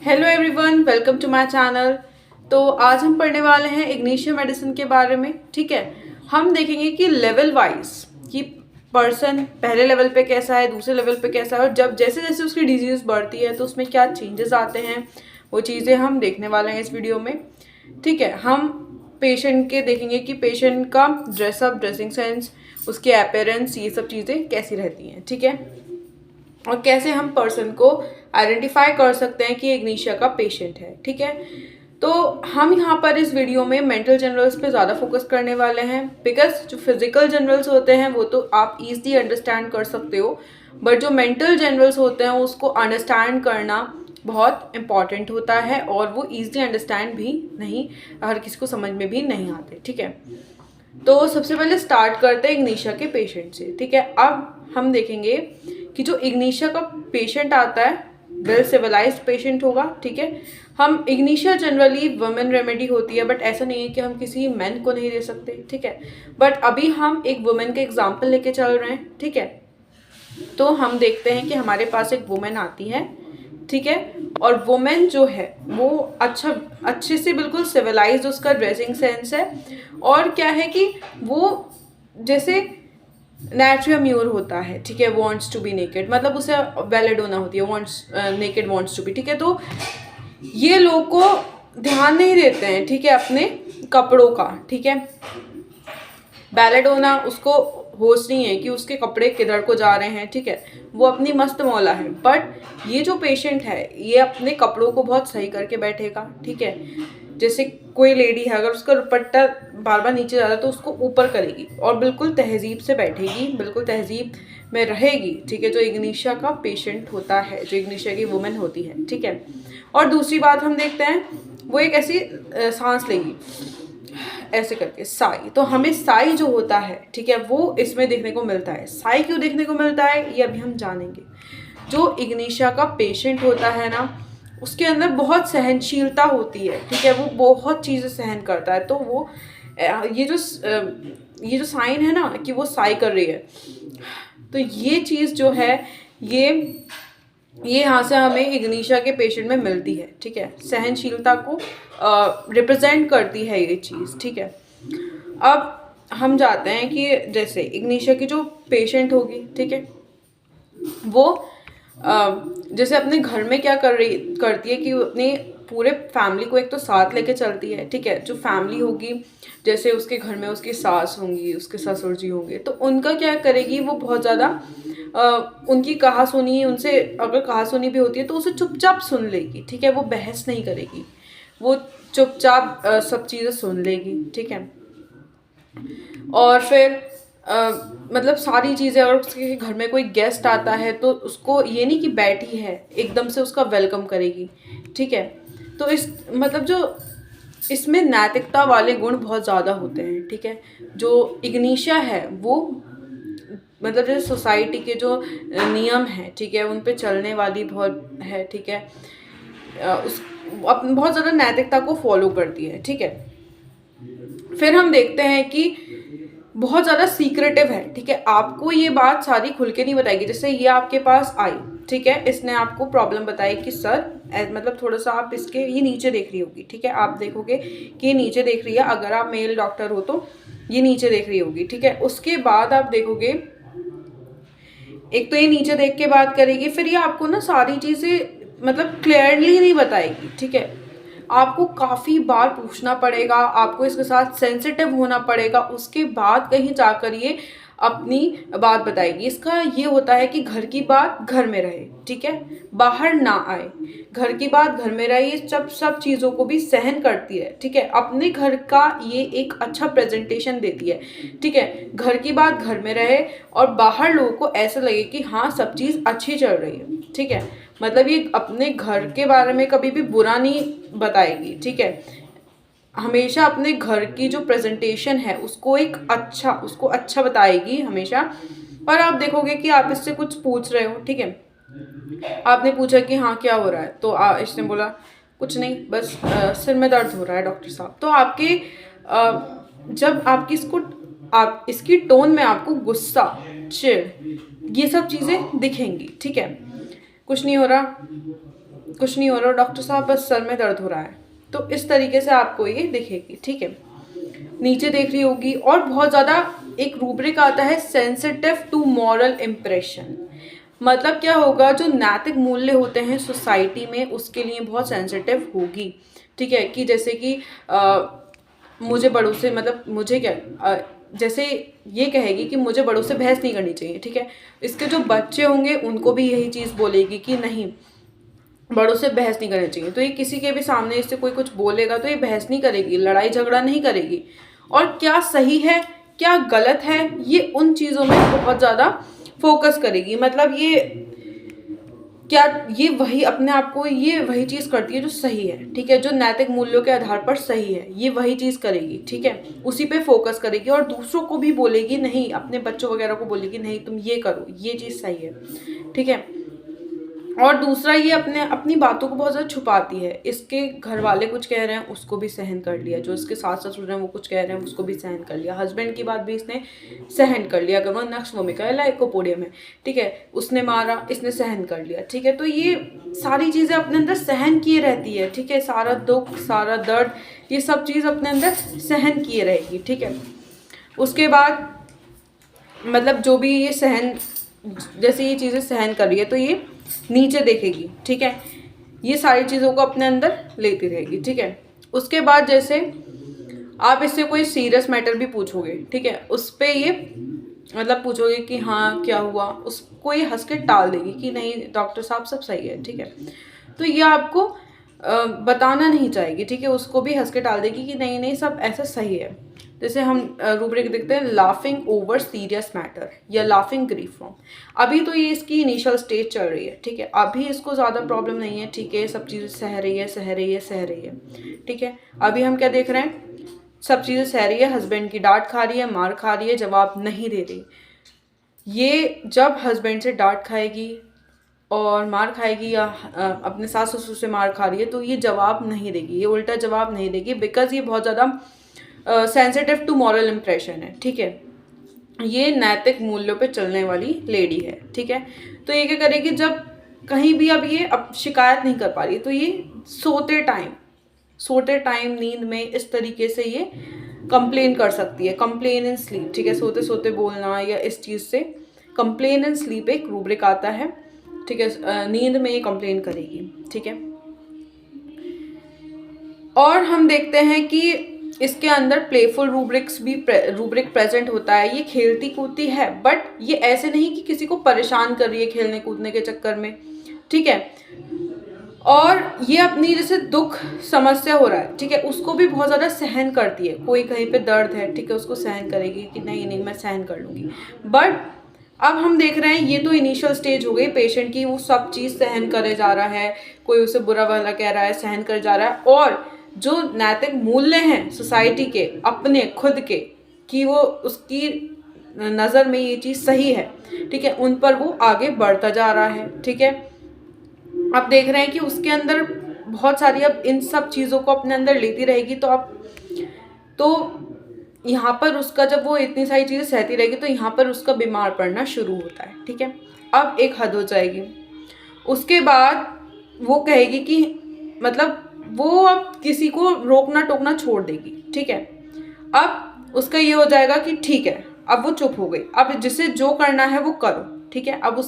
Hello everyone, welcome to my channel. तो आज हम पढ़ने वाले हैं इग्निशिया मेडिसिन के बारे में। ठीक है, हम देखेंगे कि लेवल वाइज कि पर्सन पहले लेवल पे कैसा है, दूसरे लेवल पे कैसा है, और जब जैसे जैसे उसकी डिजीज़ बढ़ती है तो उसमें क्या चेंजेस आते हैं, वो चीज़ें हम देखने वाले हैं इस वीडियो में। ठीक है, हम पेशेंट के देखेंगे कि पेशेंट का ड्रेसअप, ड्रेसिंग सेंस, उसके अपीयरेंस, ये सब चीज़ें कैसी रहती हैं। ठीक है, और कैसे हम पर्सन को आइडेंटिफाई कर सकते हैं कि इग्निशिया का पेशेंट है। ठीक है, तो हम यहाँ पर इस वीडियो में मेंटल जनरल्स पे ज़्यादा फोकस करने वाले हैं, बिकॉज जो फिजिकल जनरल्स होते हैं वो तो आप ईजिली अंडरस्टैंड कर सकते हो, बट जो मेंटल जनरल्स होते हैं उसको अंडरस्टैंड करना बहुत इम्पॉर्टेंट होता है, और वो ईजिली अंडरस्टैंड भी नहीं, हर किसी को समझ में भी नहीं आते। ठीक है, तो सबसे पहले स्टार्ट करते हैं इग्निशिया के पेशेंट से। ठीक है, अब हम देखेंगे कि जो इग्निशिया का पेशेंट आता है वेल सिविलाइज्ड पेशेंट होगा। ठीक है, हम इग्निशिया जनरली वुमेन रेमेडी होती है, बट ऐसा नहीं है कि हम किसी मैन को नहीं दे सकते। ठीक है, बट अभी हम एक वुमेन के एग्जाम्पल लेके चल रहे हैं। ठीक है, तो हम देखते हैं कि हमारे पास एक वुमेन आती है। ठीक है, और वुमेन जो है वो अच्छे से बिल्कुल सिविलाइज्ड उसका ड्रेसिंग सेंस है, और क्या है कि वो जैसे नेट्रियम्यूर होता है। ठीक है, वांट्स टू बी नेकेड, मतलब उसे वेलेडोना होती है, wants naked wants to be. ठीक है, तो ये लोग को ध्यान नहीं देते हैं। ठीक है, अपने कपड़ों का। ठीक है, बेलेडोना उसको होश नहीं है कि उसके कपड़े किधर को जा रहे हैं। ठीक है, वो अपनी मस्त मौला है, बट ये जो पेशेंट है ये अपने कपड़ों को बहुत सही करके बैठेगा। ठीक है, जैसे कोई लेडी है, अगर उसका दुपट्टा बार बार नीचे जा रहा है तो उसको ऊपर करेगी और बिल्कुल तहजीब से बैठेगी, बिल्कुल तहजीब में रहेगी। ठीक है, जो इग्निशिया का पेशेंट होता है, जो इग्निशिया की वुमेन होती है। ठीक है, और दूसरी बात हम देखते हैं, वो एक ऐसी सांस लेगी ऐसे करके, साई। तो हमें साई जो होता है, ठीक है, वो इसमें देखने को मिलता है। साई क्यों देखने को मिलता है ये अभी हम जानेंगे। जो इग्निशिया का पेशेंट होता है ना, उसके अंदर बहुत सहनशीलता होती है। ठीक है, वो बहुत चीज़ें सहन करता है। तो वो ये जो साइन है ना कि वो साई कर रही है, तो ये चीज़ जो है ये यहाँ से हमें इग्निशिया के पेशेंट में मिलती है। ठीक है, सहनशीलता को रिप्रेजेंट करती है ये चीज़। ठीक है, अब हम जाते हैं कि जैसे इग्निशिया की जो पेशेंट होगी, ठीक है, वो जैसे अपने घर में क्या करती है कि वो अपने पूरे फैमिली को एक तो साथ लेके चलती है। ठीक है, जो फैमिली होगी, जैसे उसके घर में उसकी सास होंगी, उसके ससुर जी होंगे, तो उनका क्या करेगी, वो बहुत ज़्यादा उनकी कहा सुनी, उनसे अगर कहा सुनी भी होती है तो उसे चुपचाप सुन लेगी। ठीक है, वो बहस नहीं करेगी, वो चुपचाप सब चीज़ें सुन लेगी। ठीक है, और फिर मतलब सारी चीज़ें, अगर उसके घर में कोई गेस्ट आता है तो उसको ये नहीं कि बैठी है एकदम से उसका वेलकम करेगी। ठीक है, तो इस मतलब जो इसमें नैतिकता वाले गुण बहुत ज़्यादा होते हैं। ठीक है, जो इग्निशिया है वो मतलब जैसे सोसाइटी के जो नियम हैं, ठीक है, उन पे चलने वाली बहुत है। ठीक है, उस बहुत ज़्यादा नैतिकता को फॉलो करती है। ठीक है, फिर हम देखते हैं कि बहुत ज़्यादा सीक्रेटिव है। ठीक है, आपको ये बात सारी खुल के नहीं बताएगी। जैसे ये आपके पास आई, ठीक है, इसने आपको प्रॉब्लम बताई कि सर मतलब थोड़ा सा आप इसके ये नीचे देख रही होगी। ठीक है, आप देखोगे कि ये नीचे देख रही है, अगर आप मेल डॉक्टर हो तो ये नीचे देख रही होगी। ठीक है, उसके बाद आप देखोगे, एक तो ये नीचे देख के बात करेगी, फिर ये आपको ना सारी चीज़ें मतलब क्लियरली नहीं बताएगी। ठीक है, आपको काफ़ी बार पूछना पड़ेगा, आपको इसके साथ सेंसिटिव होना पड़ेगा, उसके बाद कहीं जाकर ये अपनी बात बताएगी। इसका ये होता है कि घर की बात घर में रहे। ठीक है, बाहर ना आए, घर की बात घर में रहे, ये सब चीज़ों को भी सहन करती है। ठीक है, अपने घर का ये एक अच्छा प्रेजेंटेशन देती है। ठीक है, घर की बात घर में रहे और बाहर लोगों को ऐसा लगे कि हाँ सब चीज़ अच्छी चल रही है। ठीक है, मतलब ये अपने घर के बारे में कभी भी बुरा नहीं बताएगी। ठीक है, हमेशा अपने घर की जो प्रेजेंटेशन है उसको अच्छा बताएगी हमेशा। और आप देखोगे कि आप इससे कुछ पूछ रहे हो। ठीक है, आपने पूछा कि हाँ क्या हो रहा है, तो इसने बोला कुछ नहीं, बस सिर में दर्द हो रहा है डॉक्टर साहब। तो आपके जब आपकी आप इसकी टोन में आपको गुस्सा, चिढ़, ये सब चीज़ें दिखेंगी। ठीक है, कुछ नहीं हो रहा, कुछ नहीं हो रहा डॉक्टर साहब, बस सर में दर्द हो रहा है। तो इस तरीके से आपको ये दिखेगी, ठीक है। नीचे देख रही होगी। और बहुत ज़्यादा एक रूब्रिक आता है सेंसिटिव टू मॉरल इम्प्रेशन। मतलब क्या होगा, जो नैतिक मूल्य होते हैं सोसाइटी में उसके लिए बहुत सेंसिटिव होगी, ठीक है। कि जैसे कि मुझे बड़ों से, मतलब मुझे क्या, जैसे ये कहेगी कि मुझे बड़ों से बहस नहीं करनी चाहिए, ठीक है। इसके जो बच्चे होंगे उनको भी यही चीज़ बोलेगी कि नहीं, बड़ों से बहस नहीं करनी चाहिए। तो ये किसी के भी सामने इससे कोई कुछ बोलेगा तो ये बहस नहीं करेगी, लड़ाई झगड़ा नहीं करेगी। और क्या सही है क्या गलत है ये उन चीज़ों में बहुत ज़्यादा फोकस करेगी। मतलब ये क्या, ये वही अपने आप को, ये वही चीज़ करती है जो सही है, ठीक है, जो नैतिक मूल्यों के आधार पर सही है, ये वही चीज़ करेगी, ठीक है। उसी पे फोकस करेगी और दूसरों को भी बोलेगी, नहीं, अपने बच्चों वगैरह को बोलेगी नहीं तुम ये करो, ये चीज़ सही है, ठीक है। और दूसरा, ये अपनी बातों को बहुत ज़्यादा छुपाती है। इसके घर वाले कुछ कह रहे हैं उसको भी सहन कर लिया, जो इसके सास ससुर हैं वो कुछ कह रहे हैं उसको भी सहन कर लिया, हस्बैंड की बात भी इसने सहन कर लिया। अगर वो नक्स वोमिका है, लाइकोपोडियम है, ठीक है, उसने मारा, इसने सहन कर लिया, ठीक है। तो ये सारी चीज़ें अपने अंदर सहन किए रहती है, ठीक है। सारा दुख, सारा दर्द, ये सब चीज़ अपने अंदर सहन किए रहेगी, ठीक है। उसके बाद मतलब जो भी ये सहन, जैसे ये चीज़ें सहन कर रही है तो ये नीचे देखेगी, ठीक है। ये सारी चीज़ों को अपने अंदर लेती रहेगी, ठीक है। उसके बाद जैसे आप इससे कोई सीरियस मैटर भी पूछोगे, ठीक है, उस पर ये मतलब पूछोगे कि हाँ क्या हुआ, उसको ये हंस के टाल देगी कि नहीं डॉक्टर साहब सब सही है, ठीक है। तो ये आपको बताना नहीं चाहेगी, ठीक है, उसको भी हंस के टाल देगी कि नहीं नहीं सब ऐसा सही है। जैसे हम रूब्रिक देखते हैं लाफिंग ओवर सीरियस मैटर या लाफिंग ग्रीफ फ्रॉम। अभी तो ये इसकी इनिशियल स्टेज चल रही है, ठीक है, अभी इसको ज़्यादा प्रॉब्लम नहीं है, ठीक है, सब चीज़ें सह रही है, सह रही है, सह रही है, ठीक है। अभी हम क्या देख रहे हैं, सब चीज़ें सह रही है, हस्बैंड की डांट खा रही है, मार खा रही है, जवाब नहीं दे रही। ये जब हस्बैंड से डांट खाएगी और मार खाएगी या अपने सास ससुर से मार खा रही है तो ये जवाब नहीं देगी, ये उल्टा जवाब नहीं देगी, बिकॉज ये बहुत ज़्यादा सेंसिटिव टू मॉरल इम्प्रेशन है, ठीक है। ये नैतिक मूल्यों पे चलने वाली लेडी है, ठीक है। तो ये क्या करेगी, जब कहीं भी अब ये अब शिकायत नहीं कर पा रही है तो ये सोते टाइम नींद में इस तरीके से ये कंप्लेन कर सकती है, कंप्लेन इन स्लीप, ठीक है, सोते सोते बोलना या इस चीज़ से। कंप्लेन इन स्लीप एक रूब्रिक आता है, ठीक है, नींद में ये कंप्लेन करेगी, ठीक है। और हम देखते हैं कि इसके अंदर प्लेफुल रूब्रिक प्रेजेंट होता है। ये खेलती कूदती है, बट ये ऐसे नहीं कि किसी को परेशान कर रही है खेलने कूदने के चक्कर में, ठीक है। और ये अपनी जैसे दुख समस्या हो रहा है, ठीक है, उसको भी बहुत ज़्यादा सहन करती है। कोई कहीं पे दर्द है, ठीक है, उसको सहन करेगी कि नहीं नहीं मैं सहन कर लूँगी। बट अब हम देख रहे हैं ये तो इनिशियल स्टेज हो गई पेशेंट की, वो सब चीज़ सहन करे जा रहा है, कोई उसे बुरा भला कह रहा है, सहन करे जा रहा है। और जो नैतिक मूल्य हैं सोसाइटी के, अपने खुद के, कि वो उसकी नज़र में ये चीज़ सही है, ठीक है, उन पर वो आगे बढ़ता जा रहा है, ठीक है। अब देख रहे हैं कि उसके अंदर बहुत सारी, अब इन सब चीज़ों को अपने अंदर लेती रहेगी तो यहाँ पर उसका, जब वो इतनी सारी चीज़ें सहती रहेगी तो यहाँ पर उसका बीमार पड़ना शुरू होता है, ठीक है। अब एक हद हो जाएगी, उसके बाद वो कहेगी कि मतलब वो अब किसी को रोकना टोकना छोड़ देगी, ठीक है। अब उसका ये हो जाएगा कि ठीक है, अब वो चुप हो गई, अब जिसे जो करना है वो करो, ठीक है। अब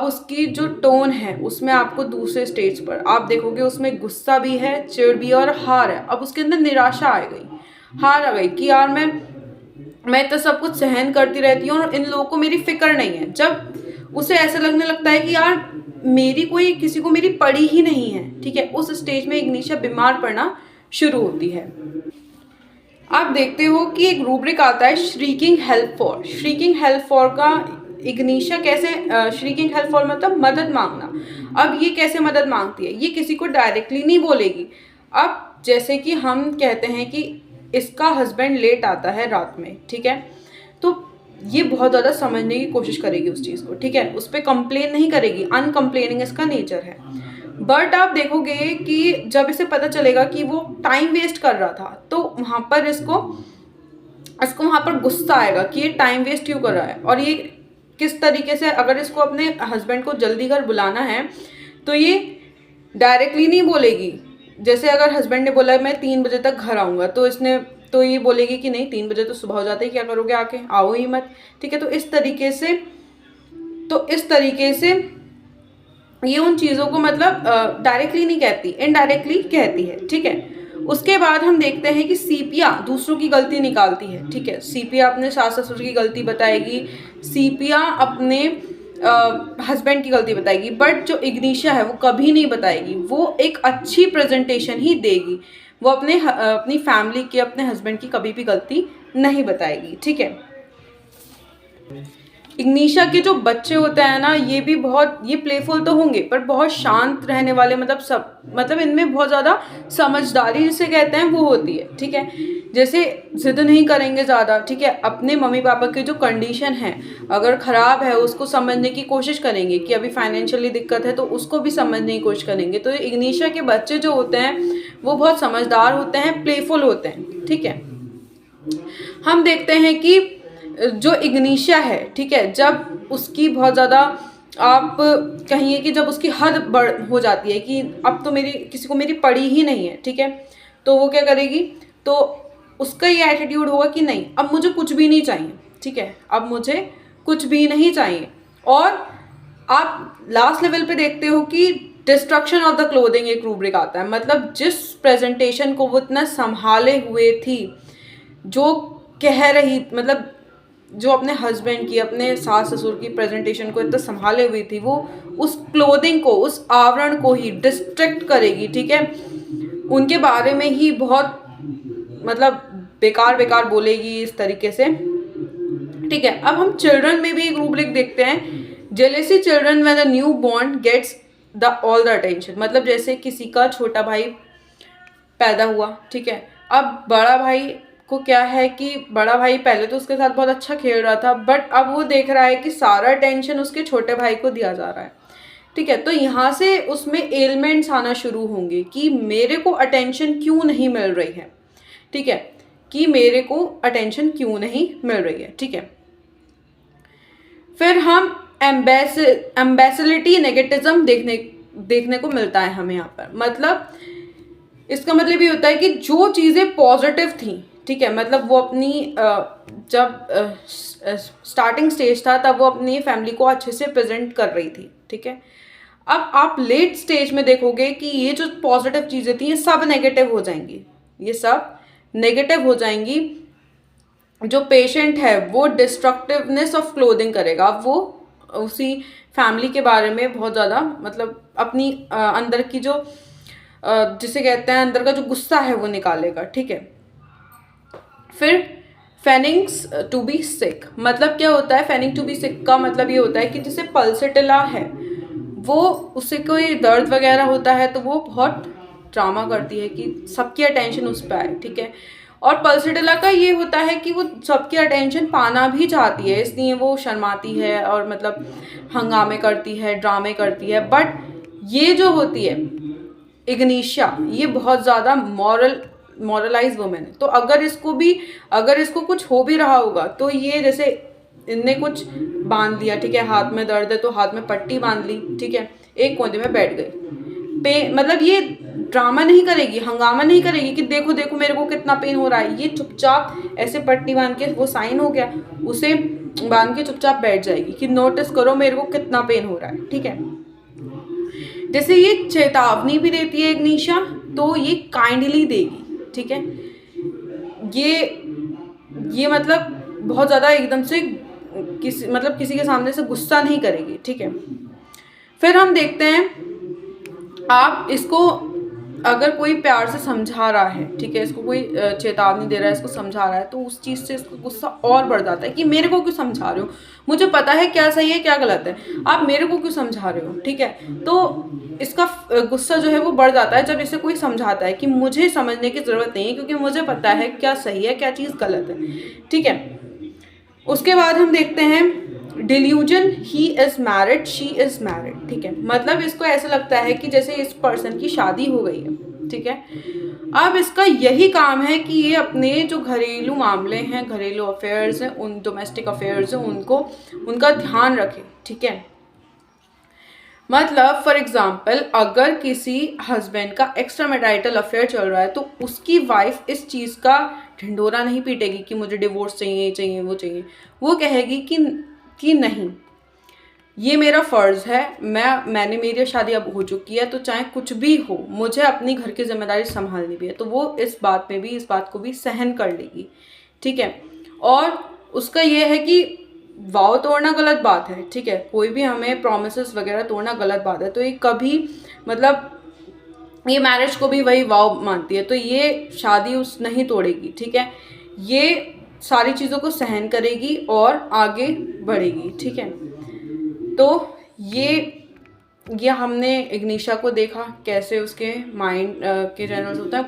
उसकी जो टोन है उसमें आपको दूसरे स्टेज पर आप देखोगे उसमें गुस्सा भी है, चिढ़ भी है और हार है। अब उसके अंदर निराशा आ गई, हार आ गई कि यार मैं तो सब कुछ सहन करती रहती हूँ और इन लोगों को मेरी फिक्र नहीं है। जब उसे ऐसा लगने लगता है कि यार मेरी कोई, किसी को मेरी पड़ी ही नहीं है, ठीक है, उस स्टेज में इग्निशिया बीमार पड़ना शुरू होती है। आप देखते हो कि एक रूब्रिक आता है shrieking help for. Shrieking help for का इग्निशिया कैसे, श्रीकिंग हेल्प फॉर मतलब मदद मांगना। अब ये कैसे मदद मांगती है, ये किसी को डायरेक्टली नहीं बोलेगी। अब जैसे कि हम कहते हैं कि इसका हस्बैंड लेट आता है रात में, ठीक है, तो ये बहुत ज़्यादा समझने की कोशिश करेगी उस चीज़ को, ठीक है, उस पर कंप्लेन नहीं करेगी, अनकम्प्लेनिंग इसका नेचर है। बट आप देखोगे कि जब इसे पता चलेगा कि वो टाइम वेस्ट कर रहा था तो वहाँ पर इसको वहाँ पर गुस्सा आएगा कि ये टाइम वेस्ट क्यों कर रहा है। और ये किस तरीके से, अगर इसको अपने हस्बैंड को जल्दी घर बुलाना है तो ये डायरेक्टली नहीं बोलेगी। जैसे अगर हस्बैंड ने बोला मैं 3 बजे तक घर आऊँगा, तो इसने तो ये बोलेगी कि नहीं 3 बजे तो सुबह हो जाते ही, क्या करोगे आके, आओ ही मत। ठीक है, तो इस तरीके से ये उन चीज़ों को मतलब डायरेक्टली नहीं कहती, इनडायरेक्टली कहती है। ठीक है, उसके बाद हम देखते हैं कि सीपिया दूसरों की गलती निकालती है। ठीक है, सीपिया अपने सास ससुर की गलती बताएगी, सीपिया अपने हस्बैंड की गलती बताएगी, बट जो इग्निशिया है वो कभी नहीं बताएगी। वो एक अच्छी प्रेजेंटेशन ही देगी, वो अपनी फैमिली की, अपने हस्बैंड की कभी भी गलती नहीं बताएगी। ठीक है, इग्निशा के जो बच्चे होते हैं ना, ये भी बहुत, ये प्लेफुल तो होंगे पर बहुत शांत रहने वाले, मतलब इनमें बहुत ज़्यादा समझदारी जिसे कहते हैं वो होती है। ठीक है, जैसे जिद नहीं करेंगे ज़्यादा। ठीक है, अपने मम्मी पापा की जो कंडीशन है अगर ख़राब है उसको समझने की कोशिश करेंगे, कि अभी फाइनेंशियली दिक्कत है तो उसको भी समझने की कोशिश करेंगे। तो इग्निशा के बच्चे जो होते हैं वो बहुत समझदार होते हैं, प्लेफुल होते हैं। ठीक है, हम देखते हैं कि जो इग्निशिया है, ठीक है, जब उसकी बहुत ज़्यादा, आप कहिए कि जब उसकी हद बढ़ हो जाती है कि अब तो किसी को मेरी पड़ी ही नहीं है। ठीक है, तो वो क्या करेगी, तो उसका ये एटीट्यूड होगा कि नहीं अब मुझे कुछ भी नहीं चाहिए। ठीक है, अब मुझे कुछ भी नहीं चाहिए। और आप लास्ट लेवल पे देखते हो कि डिस्ट्रक्शन ऑफ द क्लोथिंग एक रूब्रिक आता है, मतलब जिस प्रेजेंटेशन को वो इतना संभाले हुए थी, जो कह रही, मतलब जो अपने हस्बैंड की, अपने सास ससुर की प्रेजेंटेशन को इतना संभाले हुई थी, वो उस क्लोथिंग को, उस आवरण को ही डिस्ट्रैक्ट करेगी। ठीक है, उनके बारे में ही बहुत मतलब बेकार बेकार बोलेगी इस तरीके से। ठीक है, अब हम चिल्ड्रन में भी एक रूब्रिक देखते हैं, jealousy children when the new born gets the all the attention. मतलब जैसे किसी का छोटा भाई पैदा हुआ, ठीक है, अब बड़ा भाई को क्या है कि बड़ा भाई पहले तो उसके साथ बहुत अच्छा खेल रहा था, बट अब वो देख रहा है कि सारा अटेंशन उसके छोटे भाई को दिया जा रहा है। ठीक है, तो यहाँ से उसमें एलिमेंट्स आना शुरू होंगे कि मेरे को अटेंशन क्यों नहीं मिल रही है। ठीक है, कि मेरे को अटेंशन क्यों नहीं मिल रही है। ठीक है, फिर हम एम्बेसिलिटी नेगेटिज्म देखने को मिलता है हमें यहाँ पर। मतलब इसका मतलब ये होता है कि जो चीज़ें पॉजिटिव थी, ठीक है, मतलब वो अपनी जब स्टार्टिंग स्टेज था तब वो अपनी फैमिली को अच्छे से प्रेजेंट कर रही थी। ठीक है, अब आप लेट स्टेज में देखोगे कि ये जो पॉजिटिव चीज़ें थी ये सब नेगेटिव हो जाएंगी, ये सब नेगेटिव हो जाएंगी। जो पेशेंट है वो डिस्ट्रक्टिवनेस ऑफ क्लोथिंग करेगा, वो उसी फैमिली के बारे में बहुत ज़्यादा, मतलब अपनी अंदर की जो जिसे कहते हैं अंदर का जो गुस्सा है वो निकालेगा। ठीक है, फिर फेनिंग्स टू बी सिक, मतलब क्या होता है फेनिंग टू बी सिक का मतलब ये होता है कि जैसे पल्सेटिला है, वो उससे कोई दर्द वगैरह होता है तो वो बहुत ड्रामा करती है कि सबकी अटेंशन उस पर आए। ठीक है, और पल्सेटिला का ये होता है कि वो सबकी अटेंशन पाना भी चाहती है, इसलिए वो शर्माती है और मतलब हंगामे करती है, ड्रामे करती है। बट ये जो होती है इग्निशिया, ये बहुत ज़्यादा मॉरलाइज वुमेन है। तो अगर इसको कुछ हो भी रहा होगा तो ये जैसे इनने कुछ बांध लिया, ठीक है, हाथ में दर्द है तो हाथ में पट्टी बांध ली, ठीक है, एक कोने में बैठ गई, मतलब ये ड्रामा नहीं करेगी, हंगामा नहीं करेगी कि देखो देखो मेरे को कितना पेन हो रहा है। ये चुपचाप ऐसे पट्टी बांध के, वो साइन हो गया, उसे बांध के चुपचाप बैठ जाएगी कि नोटिस करो मेरे को कितना पेन हो रहा है। ठीक है, जैसे ये चेतावनी भी देती है इग्निशिया, तो ये काइंडली देगी। ठीक है, ये मतलब बहुत ज़्यादा एकदम से किसी के सामने से गुस्सा नहीं करेगी। ठीक है, फिर हम देखते हैं, आप इसको अगर कोई प्यार से समझा रहा है, ठीक है, इसको कोई चेतावनी दे रहा है, इसको समझा रहा है, तो उस चीज़ से इसको गुस्सा और बढ़ जाता है कि मेरे को क्यों समझा रहे हो, मुझे पता है क्या सही है क्या गलत है, आप मेरे को क्यों समझा रहे हो। ठीक है, तो इसका गुस्सा जो है वो बढ़ जाता है जब इसे कोई समझाता है कि मुझे समझने की ज़रूरत नहीं है क्योंकि मुझे पता है क्या सही है क्या चीज़ गलत है। ठीक है, उसके बाद हम देखते हैं delusion, he is married, she is married. ठीक है, मतलब इसको ऐसा लगता है कि जैसे इस पर्सन की शादी हो गई है। ठीक है, अब इसका यही काम है कि ये अपने जो घरेलू मामले हैं, घरेलू अफेयर्स हैं, उन डोमेस्टिक अफेयर्स हैं, उनका ध्यान रखे। ठीक है, मतलब फॉर एग्जाम्पल अगर किसी हस्बैंड का एक्स्ट्रा मैरिटल अफेयर चल रहा है तो उसकी वाइफ इस चीज़ का ढिंढोरा नहीं पीटेगी कि मुझे डिवोर्स चाहिए चाहिए वो चाहिए। वो कहेगी कि नहीं, ये मेरा फ़र्ज़ है, मैंने मेरी शादी अब हो चुकी है, तो चाहे कुछ भी हो मुझे अपनी घर की जिम्मेदारी संभालनी भी है। तो वो इस बात को भी सहन कर लेगी, ठीक है। और उसका ये है कि वाव तोड़ना गलत बात है, ठीक है। कोई भी हमें प्रोमिसेस वगैरह तोड़ना गलत बात है। तो ये कभी मतलब ये मैरिज को भी वही वाव मानती है, तो ये शादी उस नहीं तोड़ेगी, ठीक है। ये सारी चीज़ों को सहन करेगी और आगे बढ़ेगी, ठीक है। तो ये हमने इग्निशा को देखा कैसे उसके माइंड के जनरल्स होते हैं।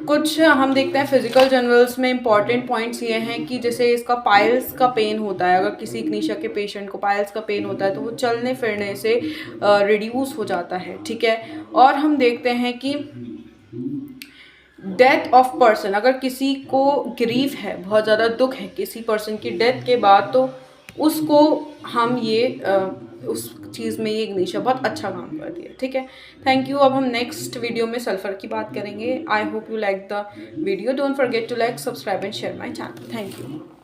कुछ हम देखते हैं फिजिकल जनरल्स में इंपॉर्टेंट पॉइंट्स ये हैं कि जैसे इसका पाइल्स का पेन होता है। अगर किसी इग्निशा के पेशेंट को पाइल्स का पेन होता है तो वो चलने फिरने से रिड्यूस हो जाता है, ठीक है। और हम देखते हैं कि डेथ ऑफ पर्सन, अगर किसी को ग्रीफ है, बहुत ज़्यादा दुख है किसी पर्सन की डेथ के बाद, तो उसको हम ये उस चीज़ में ये इग्निशा बहुत अच्छा काम करती है, ठीक है। Thank you. अब हम नेक्स्ट वीडियो में सल्फर की बात करेंगे। I hope you like the video. Don't forget to like, subscribe and share my channel. Thank you.